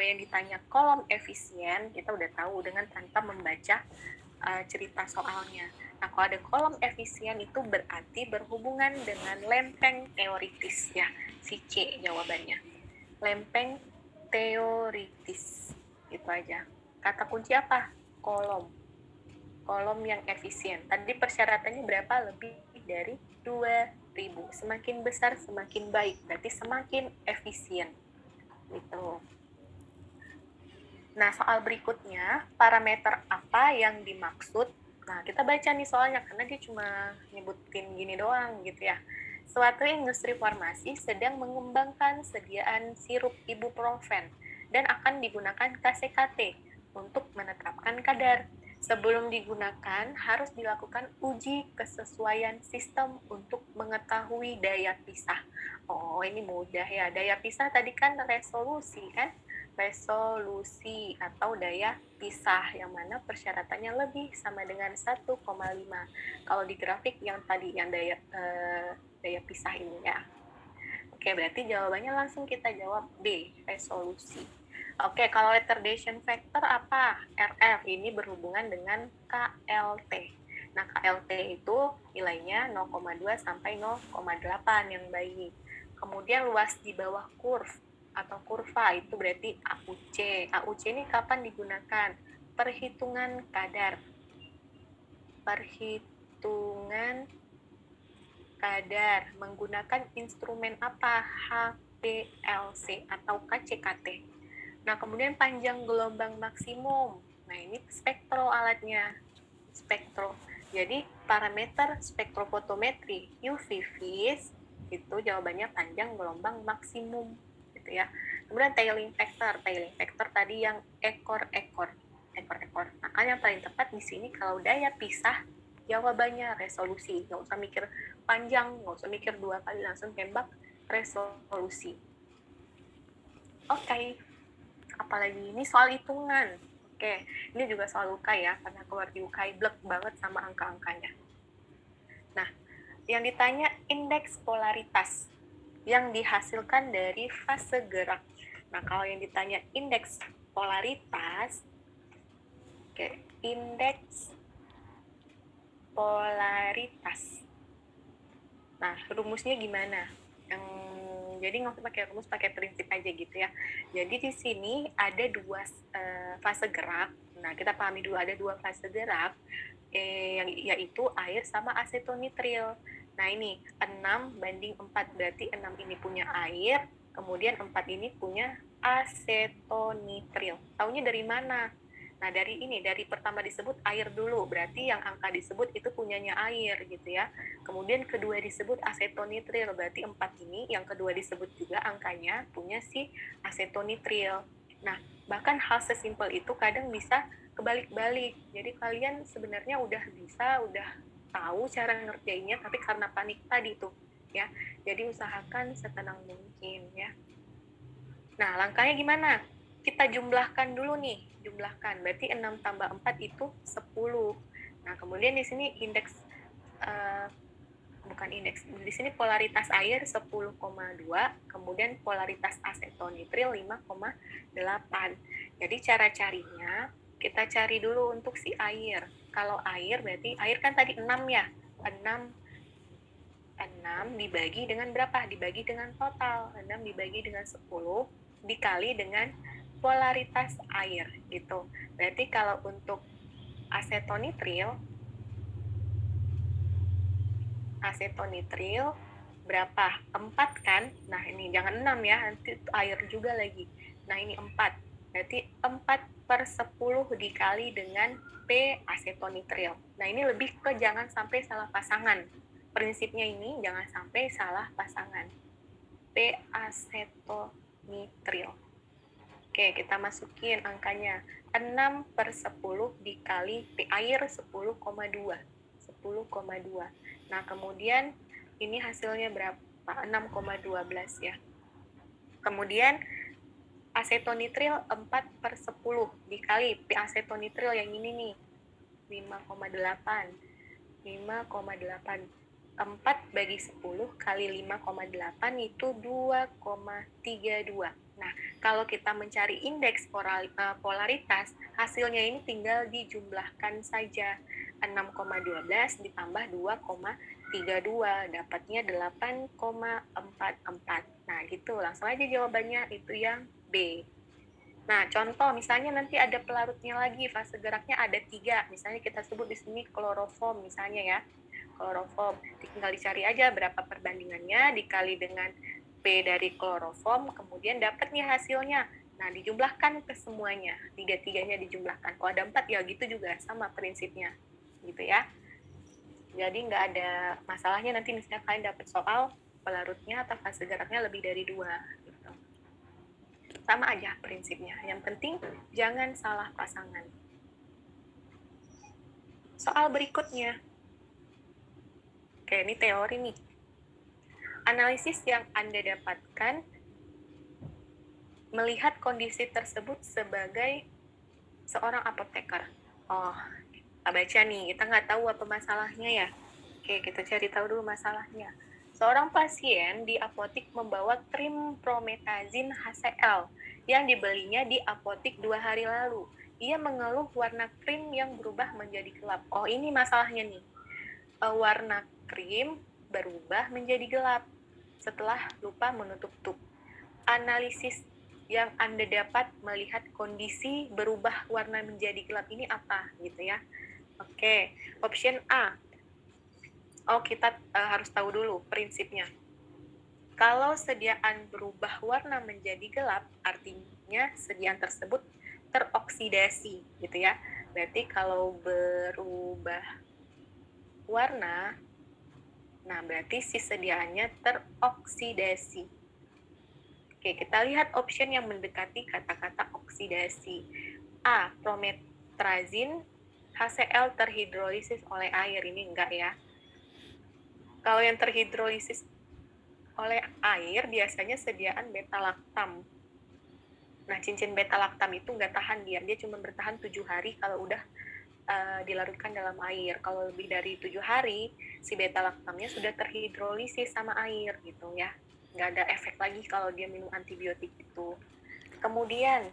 yang ditanya kolom efisien, kita udah tahu dengan tanpa membaca cerita soalnya. Nah, kalau ada kolom efisien itu berarti berhubungan dengan lempeng teoritis ya. Si C jawabannya. Lempeng teoritis. Itu aja. Kata kunci apa? Kolom. Kolom yang efisien. Tadi persyaratannya berapa? Lebih dari 2000. Semakin besar semakin baik. Berarti semakin efisien. Gitu. Nah, soal berikutnya, parameter apa yang dimaksud? Nah, kita baca nih soalnya, karena dia cuma nyebutin gini doang gitu ya. Suatu industri farmasi sedang mengembangkan sediaan sirup ibuprofen dan akan digunakan KCKT untuk menetapkan kadar. Sebelum digunakan, harus dilakukan uji kesesuaian sistem untuk mengetahui daya pisah. Oh, ini mudah ya. Daya pisah tadi kan resolusi kan? Resolusi atau daya pisah yang mana persyaratannya lebih sama dengan 1,5 kalau di grafik yang tadi yang daya pisah ini ya. Oke, berarti jawabannya langsung kita jawab B, resolusi. Oke, kalau retardation factor apa? RF, ini berhubungan dengan KLT. Nah, KLT itu nilainya 0,2 sampai 0,8 yang baik. Kemudian luas di bawah kurva atau kurva itu berarti AUC. AUC ini kapan digunakan? Perhitungan kadar. Perhitungan kadar menggunakan instrumen apa? HPLC atau KCKT. Nah, kemudian panjang gelombang maksimum. Nah, ini spektro alatnya. Spektro. Jadi, parameter spektrofotometri UV vis itu jawabannya panjang gelombang maksimum gitu ya. Kemudian tailing factor. Tailing factor tadi yang ekor-ekor. Ekor-ekor. Maka yang paling tepat di sini kalau daya pisah jawabannya resolusi. Nggak usah mikir panjang, nggak usah mikir 2 kali, langsung tembak resolusi. Oke. Apalagi ini soal hitungan. Oke, ini juga soal UKAI ya, karena keluar di UKAI blek banget sama angka-angkanya. Nah, yang ditanya indeks polaritas yang dihasilkan dari fase gerak. Nah, kalau yang ditanya indeks polaritas, oke, indeks polaritas. Nah, rumusnya gimana? Jadi nggak usah pakai rumus, pakai prinsip aja gitu ya. Jadi di sini ada dua fase gerak. Nah, kita pahami dulu ada dua fase gerak, yang yaitu air sama asetonitril. Nah, ini 6:4, berarti 6 ini punya air, kemudian 4 ini punya asetonitril. Taunya dari mana? Nah, dari pertama disebut air dulu, berarti yang angka disebut itu punyanya air gitu ya. Kemudian kedua disebut asetonitril, berarti 4 ini yang kedua disebut juga angkanya punya si asetonitril. Nah, bahkan hal sesimpel itu kadang bisa kebalik-balik. Jadi kalian sebenarnya udah tahu cara ngerjainnya, tapi karena panik tadi tuh ya. Jadi usahakan setenang mungkin ya. Nah, langkahnya gimana? Kita jumlahkan dulu nih, jumlahkan. Berarti 6 tambah 4 itu 10. Nah, kemudian di sini indeks di sini polaritas air 10,2, kemudian polaritas asetonitril 5,8. Jadi cara carinya, kita cari dulu untuk si air. Kalau air berarti air kan tadi 6 ya. 6 dibagi dengan berapa? Dibagi dengan total. 6 dibagi dengan 10 dikali dengan polaritas air gitu. Berarti kalau untuk asetonitril berapa? 4 kan? Nah, ini jangan 6 ya, nanti air juga lagi. Nah, ini 4. Berarti 4/10 dikali dengan P asetonitril. Nah, ini lebih ke jangan sampai salah pasangan. Prinsipnya ini jangan sampai salah pasangan. P asetonitril. Oke, kita masukin angkanya. 6/10 dikali P air 10,2. 10,2. Nah, kemudian ini hasilnya berapa? 6,12 ya. Kemudian asetonitril 4/10 dikali P asetonitril yang ini nih. 5,8. 5,8. 4 bagi 10 kali 5,8 itu 2,32. Nah, Kalau kita mencari indeks polaritas, hasilnya ini tinggal dijumlahkan saja. 6,12 ditambah 2,32, dapatnya 8,44. Nah, gitu. Langsung aja jawabannya, itu yang B. Nah, contoh misalnya nanti ada pelarutnya lagi, fase geraknya ada 3. Misalnya kita sebut di sini kloroform misalnya ya. Kloroform, tinggal dicari aja berapa perbandingannya, dikali dengan P dari kloroform, kemudian dapat nih hasilnya. Nah, dijumlahkan ke semuanya, 3-3-nya dijumlahkan. Kalau ada 4 ya gitu juga, sama prinsipnya. Gitu ya. Jadi nggak ada masalahnya nanti misalnya kalian dapat soal pelarutnya atau fase geraknya lebih dari 2. Gitu. Sama aja prinsipnya. Yang penting jangan salah pasangan. Soal berikutnya. Oke, ini teori nih. Analisis yang Anda dapatkan melihat kondisi tersebut sebagai seorang apoteker. Oh, kita baca nih, kita nggak tahu apa masalahnya ya. Oke, kita cari tahu dulu masalahnya. Seorang pasien di apotik membawa krim promethazine HCl yang dibelinya di apotik 2 hari lalu. Ia mengeluh warna krim yang berubah menjadi gelap. Oh, ini masalahnya nih. Warna krim berubah menjadi gelap setelah lupa menutup tup. Analisis yang Anda dapat melihat kondisi berubah warna menjadi gelap ini apa gitu ya. Oke, option A. Oh, kita harus tahu dulu prinsipnya. Kalau sediaan berubah warna menjadi gelap, artinya sediaan tersebut teroksidasi gitu ya. Berarti kalau berubah warna, nah berarti si sediaannya teroksidasi. Oke, kita lihat option yang mendekati kata-kata oksidasi. A. Promethazine HCl terhidrolisis oleh air. Ini enggak ya. Kalau yang terhidrolisis oleh air biasanya sediaan beta-laktam. Nah, cincin beta-laktam itu enggak tahan dia cuma bertahan 7 hari kalau udah dilarutkan dalam air. Kalau lebih dari 7 hari, si beta-laktamnya sudah terhidrolisis sama air gitu ya. Nggak ada efek lagi kalau dia minum antibiotik itu. Kemudian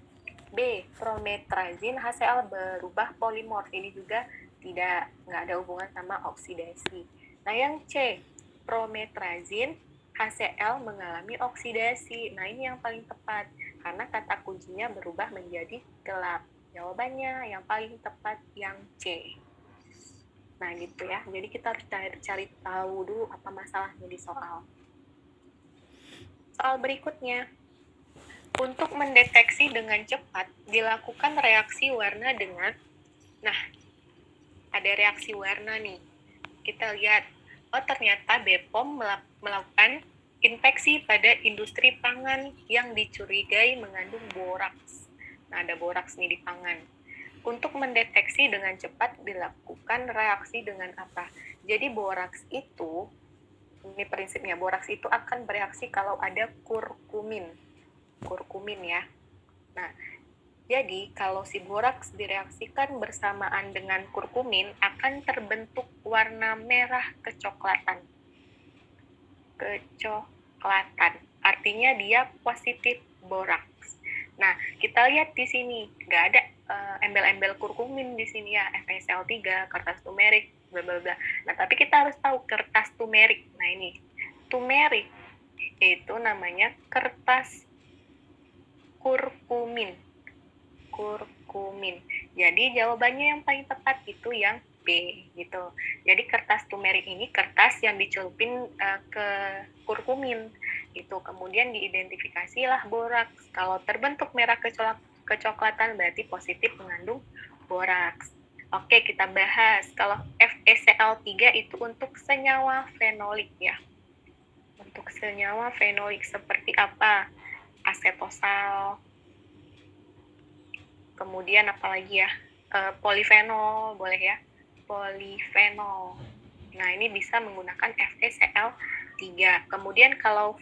B. Promethazine HCl berubah polimorf. Ini juga nggak ada hubungan sama oksidasi. Nah, yang C. Promethazine HCl mengalami oksidasi. Nah, ini yang paling tepat karena kata kuncinya berubah menjadi gelap. Jawabannya yang paling tepat yang C. Nah, gitu ya. Jadi kita harus cari tahu dulu apa masalahnya di soal. Soal berikutnya. Untuk mendeteksi dengan cepat, dilakukan reaksi warna dengan, nah, ada reaksi warna nih. Kita lihat, oh ternyata BPOM melakukan inspeksi pada industri pangan yang dicurigai mengandung boraks. Nah, ada boraks nih di pangan. Untuk mendeteksi dengan cepat, dilakukan reaksi dengan apa? Jadi boraks itu, ini prinsipnya, boraks itu akan bereaksi kalau ada kurkumin ya. Nah, jadi kalau si boraks direaksikan bersamaan dengan kurkumin akan terbentuk warna merah kecoklatan. Artinya dia positif boraks. Nah, kita lihat di sini nggak ada embel-embel kurkumin di sini ya, FeSL3, kertas turmerik, bla bla bla. Nah, tapi kita harus tahu kertas turmerik. Nah, ini turmerik itu namanya kertas kurkumin. Jadi jawabannya yang paling tepat itu yang B gitu. Jadi kertas turmerik ini kertas yang dicelupin ke kurkumin itu. Kemudian diidentifikasilah boraks. Kalau terbentuk merah kecoklatan berarti positif mengandung boraks. Oke, kita bahas. Kalau FeCl3 itu untuk senyawa fenolik ya. Untuk senyawa fenolik seperti apa? Asetosal, kemudian apalagi ya, polifenol boleh ya, polifenol. Nah, ini bisa menggunakan FeCl3. Kemudian kalau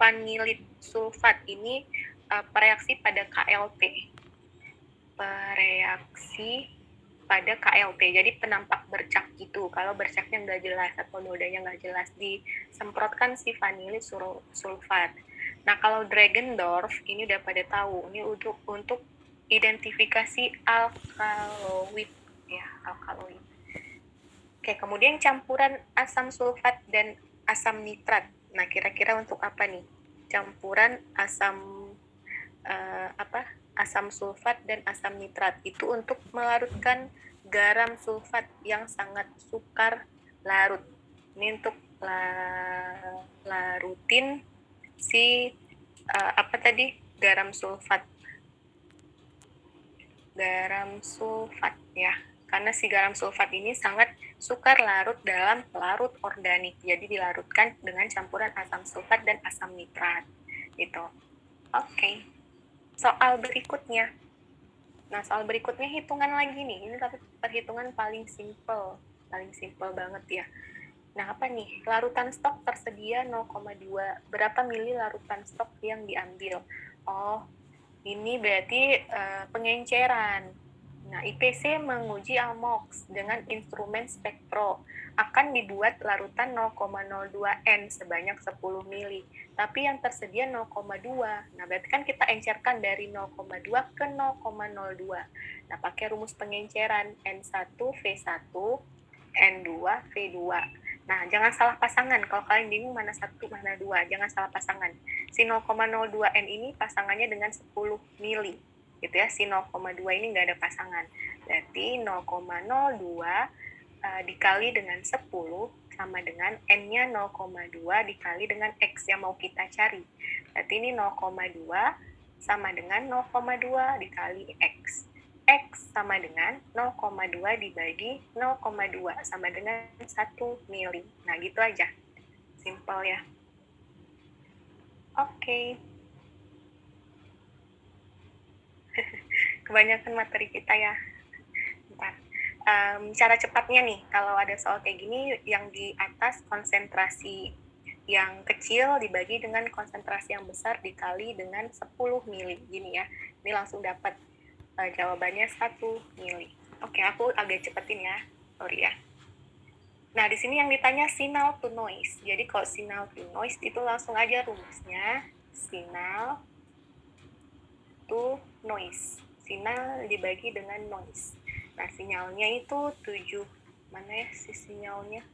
vanilid sulfat ini bereaksi pada KLT. Jadi penampak bercak gitu. Kalau bercaknya nggak jelas atau nodanya nggak jelas, disemprotkan si vanilid sulfat. Nah, kalau Dragendorf ini udah pada tahu, ini untuk identifikasi alkaloid ya, alkaloid. Oke, kemudian campuran asam sulfat dan asam nitrat. Nah, kira-kira untuk apa nih? Campuran asam asam sulfat dan asam nitrat itu untuk melarutkan garam sulfat yang sangat sukar larut. Ini untuk larutin si garam sulfat ya, karena si garam sulfat ini sangat sukar larut dalam pelarut organik, jadi dilarutkan dengan campuran asam sulfat dan asam nitrat gitu. Oke. Soal berikutnya hitungan lagi nih, ini tapi perhitungan paling simple banget ya. Nah, apa nih? Larutan stok tersedia 0,2. Berapa mili larutan stok yang diambil? Oh, ini berarti pengenceran. Nah, IPC menguji AMOX dengan instrumen spektro. Akan dibuat larutan 0,02 N sebanyak 10 mili. Tapi yang tersedia 0,2. Nah, berarti kan kita encerkan dari 0,2 ke 0,02. Nah, pakai rumus pengenceran N1 V1, N2 V2. Nah, jangan salah pasangan. Kalau kalian bingung mana satu, mana dua, jangan salah pasangan. Si 0,02 N ini pasangannya dengan 10 mili. Gitu ya, si 0,2 ini nggak ada pasangan. Berarti 0,02 dikali dengan 10 sama dengan N-nya 0,2 dikali dengan X yang mau kita cari. Berarti ini 0,2 sama dengan 0,2 dikali X. X sama dengan 0,2 dibagi 0,2 sama dengan 1 mili. Nah, gitu aja. Simple ya. Oke. Kebanyakan materi kita ya. Bentar. Cara cepatnya nih, kalau ada soal kayak gini, yang di atas konsentrasi yang kecil dibagi dengan konsentrasi yang besar dikali dengan 10 mili. Gini ya. Ini langsung dapat jawabannya 1 mili. Oke, aku agak cepetin ya. Sorry ya. Nah, di sini yang ditanya signal to noise. Jadi kalau signal to noise itu langsung aja rumusnya. Signal to noise. Signal dibagi dengan noise. Nah, sinyalnya itu 7. Mana ya si sinyalnya?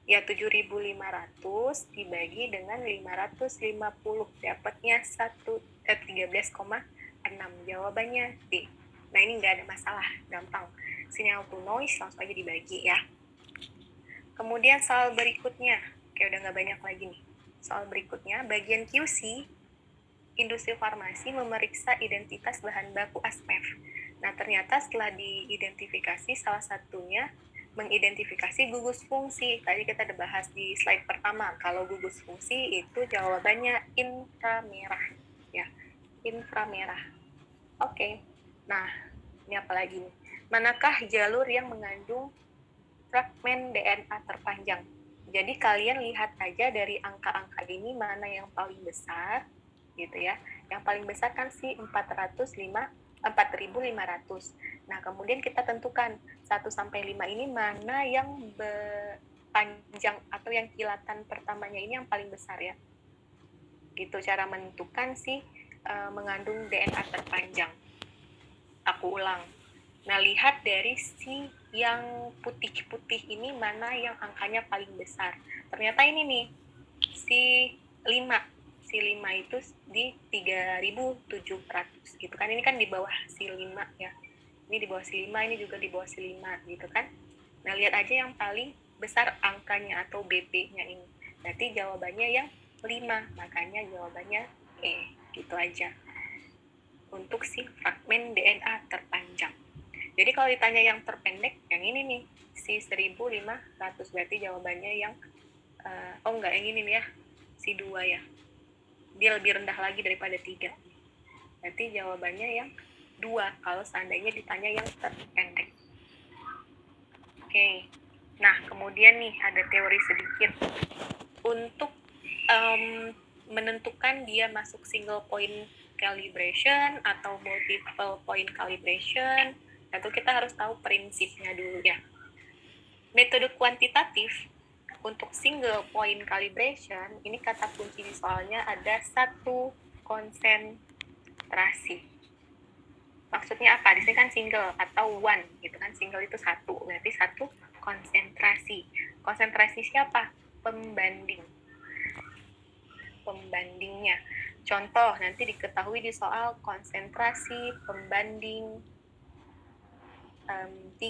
Ya, 7.500 dibagi dengan 550. Dapatnya 13,6. Jawabannya D. Nah, ini nggak ada masalah, gampang. Sinyal to noise langsung aja dibagi ya. Kemudian soal berikutnya, kayak udah nggak banyak lagi nih. Soal berikutnya, bagian QC, industri farmasi memeriksa identitas bahan baku ASPEF. Nah, ternyata setelah diidentifikasi, salah satunya mengidentifikasi gugus fungsi. Tadi kita udah bahas di slide pertama, kalau gugus fungsi itu jawabannya inframerah. Ya, inframerah. Oke. Nah, ini apa lagi nih? Manakah jalur yang mengandung fragmen DNA terpanjang? Jadi kalian lihat aja dari angka-angka ini mana yang paling besar, gitu ya. Yang paling besar kan si 4.500. Nah, kemudian kita tentukan 1 sampai 5 ini mana yang panjang atau yang kilatan pertamanya ini yang paling besar ya. Gitu cara menentukan si mengandung DNA terpanjang. Aku ulang. Nah, lihat dari si yang putih-putih ini mana yang angkanya paling besar. Ternyata ini nih, si 5. Si 5 itu di 3.700 gitu kan. Ini kan di bawah si 5 ya. Ini di bawah si 5, ini juga di bawah si 5 gitu kan. Nah, lihat aja yang paling besar angkanya atau BP-nya ini. Berarti jawabannya yang 5, makanya jawabannya E. Gitu aja. Untuk si fragmen DNA terpanjang. Jadi kalau ditanya yang terpendek, yang ini nih, si 1.500, berarti jawabannya yang, enggak, yang ini nih ya, si 2 ya. Dia lebih rendah lagi daripada 3. Berarti jawabannya yang 2, kalau seandainya ditanya yang terpendek. Oke. Nah, kemudian nih, ada teori sedikit. Untuk menentukan dia masuk single point calibration atau multiple point calibration, tentu kita harus tahu prinsipnya dulu ya. Metode kuantitatif untuk single point calibration, ini kata kunci di soalnya ada satu konsentrasi. Maksudnya apa? Di sini kan single atau one, gitu kan? Single itu satu, berarti satu konsentrasi. Konsentrasi siapa? Pembanding. Pembandingnya. Contoh, nanti diketahui di soal konsentrasi pembanding 30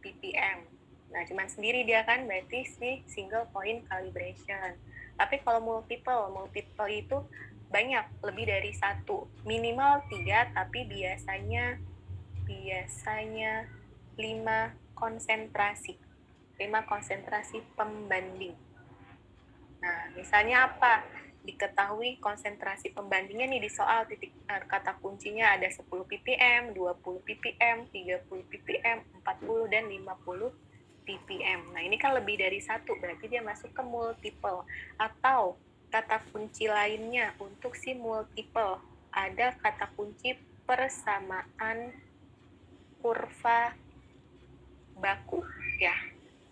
ppm. Nah, cuman sendiri dia kan, berarti si single point calibration. Tapi kalau multiple itu banyak, lebih dari satu. Minimal 3, tapi biasanya 5 konsentrasi. 5 konsentrasi pembanding. Nah, misalnya apa? Diketahui konsentrasi pembandingnya nih di soal kata kuncinya ada 10 ppm, 20 ppm, 30 ppm, 40 dan 50 ppm. Nah, ini kan lebih dari satu, berarti dia masuk ke multiple. Atau kata kunci lainnya untuk si multiple, ada kata kunci persamaan kurva baku, ya,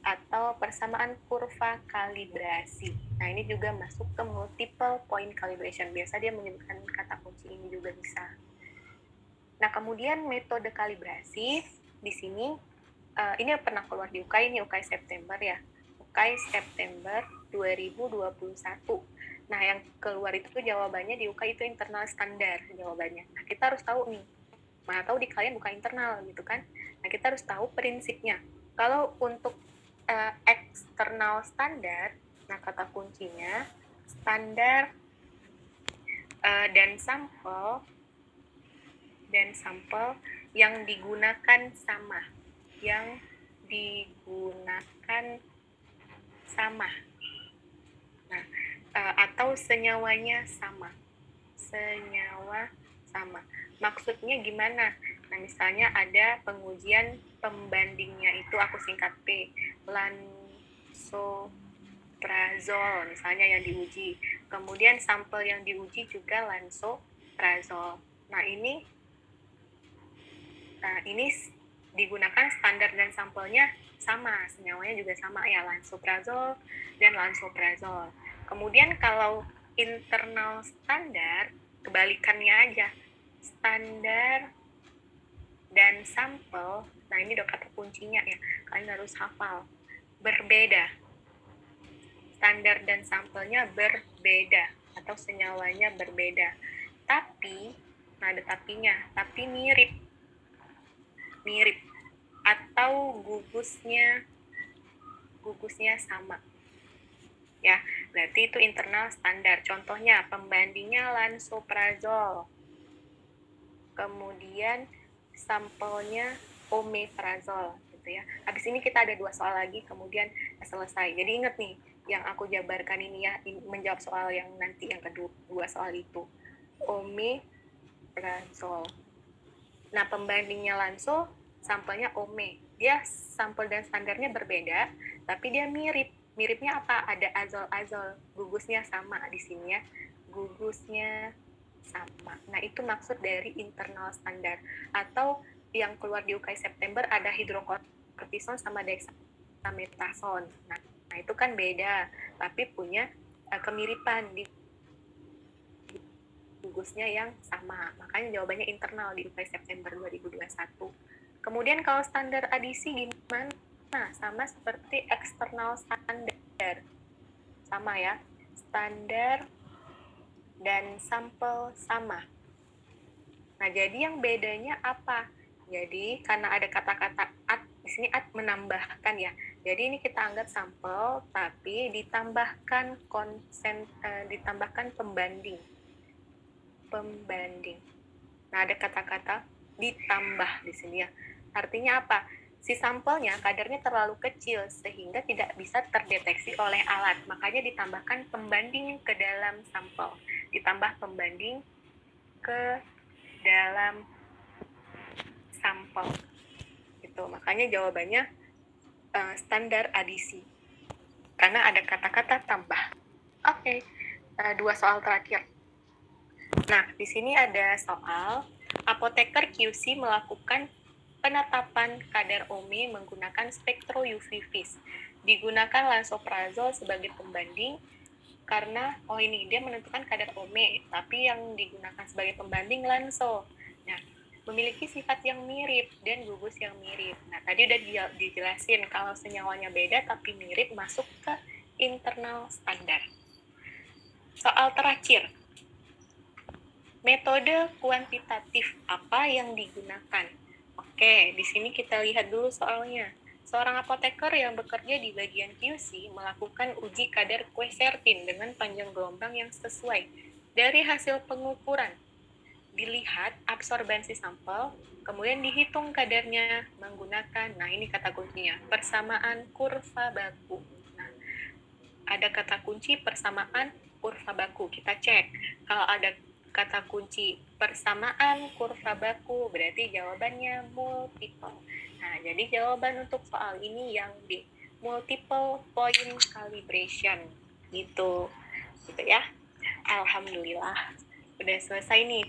atau persamaan kurva kalibrasi. Nah, ini juga masuk ke multiple point calibration. Biasa dia menyebutkan kata kunci ini juga bisa. Nah, kemudian metode kalibrasi di sini ini pernah keluar di UKAI, ini UKAI September ya. UKAI September 2021. Nah, yang keluar itu jawabannya di UKAI itu internal standar jawabannya. Nah, kita harus tahu nih, mana tahu di kalian bukan internal gitu kan. Nah, kita harus tahu prinsipnya. Kalau untuk eksternal standar, nah kata kuncinya standar dan sampel yang digunakan sama, Nah, atau senyawanya sama. Maksudnya gimana? Nah, misalnya ada pengujian pembandingnya itu aku singkat P, lansoprazol misalnya yang diuji. Kemudian sampel yang diuji juga lansoprazol. Nah, ini digunakan standar dan sampelnya sama, senyawanya juga sama ya, lansoprazol dan lansoprazol. Kemudian kalau internal standar, kebalikannya aja, standar dan sampel. Nah, ini udah kata kuncinya ya, kalian harus hafal. Berbeda. Standar dan sampelnya berbeda atau senyawanya berbeda. Tapi, nah ada tapinya, tapi mirip atau gugusnya sama. Ya, berarti itu internal standar. Contohnya pembandingnya lansoprazol. Kemudian sampelnya omeprazol gitu ya. Habis ini kita ada 2 soal lagi, kemudian selesai. Jadi ingat nih, yang aku jabarkan ini ya, menjawab soal yang nanti yang kedua soal itu. Omeprazol. Nah, pembandingnya lanso, sampelnya ome. Dia sampel dan standarnya berbeda, tapi dia mirip. Miripnya apa? Ada azol-azol. Gugusnya sama di sini ya. Gugusnya sama. Nah, itu maksud dari internal standar. Atau yang keluar di UKAI September ada hidrokortison sama dexamethasone. Nah, itu kan beda, tapi punya kemiripan di gugusnya yang sama. Makanya jawabannya internal di UKAI September 2021. Kemudian kalau standar adisi gimana? Nah, sama seperti eksternal standar. Sama ya. Standar dan sampel sama. Nah, jadi yang bedanya apa? Jadi, karena ada kata-kata at, di sini at menambahkan ya. Jadi ini kita anggap sampel, tapi ditambahkan pembanding. Nah, ada kata-kata ditambah di sini ya. Artinya apa? Si sampelnya kadarnya terlalu kecil sehingga tidak bisa terdeteksi oleh alat. Makanya ditambahkan pembanding ke dalam sampel. Ditambah pembanding ke dalam sampel. Itu makanya jawabannya standar adisi. Karena ada kata-kata tambah. Oke. 2 soal terakhir. Nah, di sini ada soal apoteker QC melakukan penetapan kadar OME menggunakan spektro UV vis. Digunakan lansoprazol sebagai pembanding karena ini dia menentukan kadar ome, tapi yang digunakan sebagai pembanding lanso. Nah, memiliki sifat yang mirip dan gugus yang mirip. Nah, tadi udah dijelasin kalau senyawanya beda tapi mirip masuk ke internal standar. Soal terakhir, metode kuantitatif apa yang digunakan? Oke, di sini kita lihat dulu soalnya. Seorang apoteker yang bekerja di bagian QC melakukan uji kadar quercetin dengan panjang gelombang yang sesuai. Dari hasil pengukuran, dilihat absorbensi sampel, kemudian dihitung kadarnya menggunakan, nah ini kata kuncinya, persamaan kurva baku. Nah, ada kata kunci persamaan kurva baku, kita cek. Kalau ada kata kunci persamaan kurva baku, berarti jawabannya multiple. Nah, jadi jawaban untuk soal ini yang di multiple point calibration gitu ya. Alhamdulillah udah selesai nih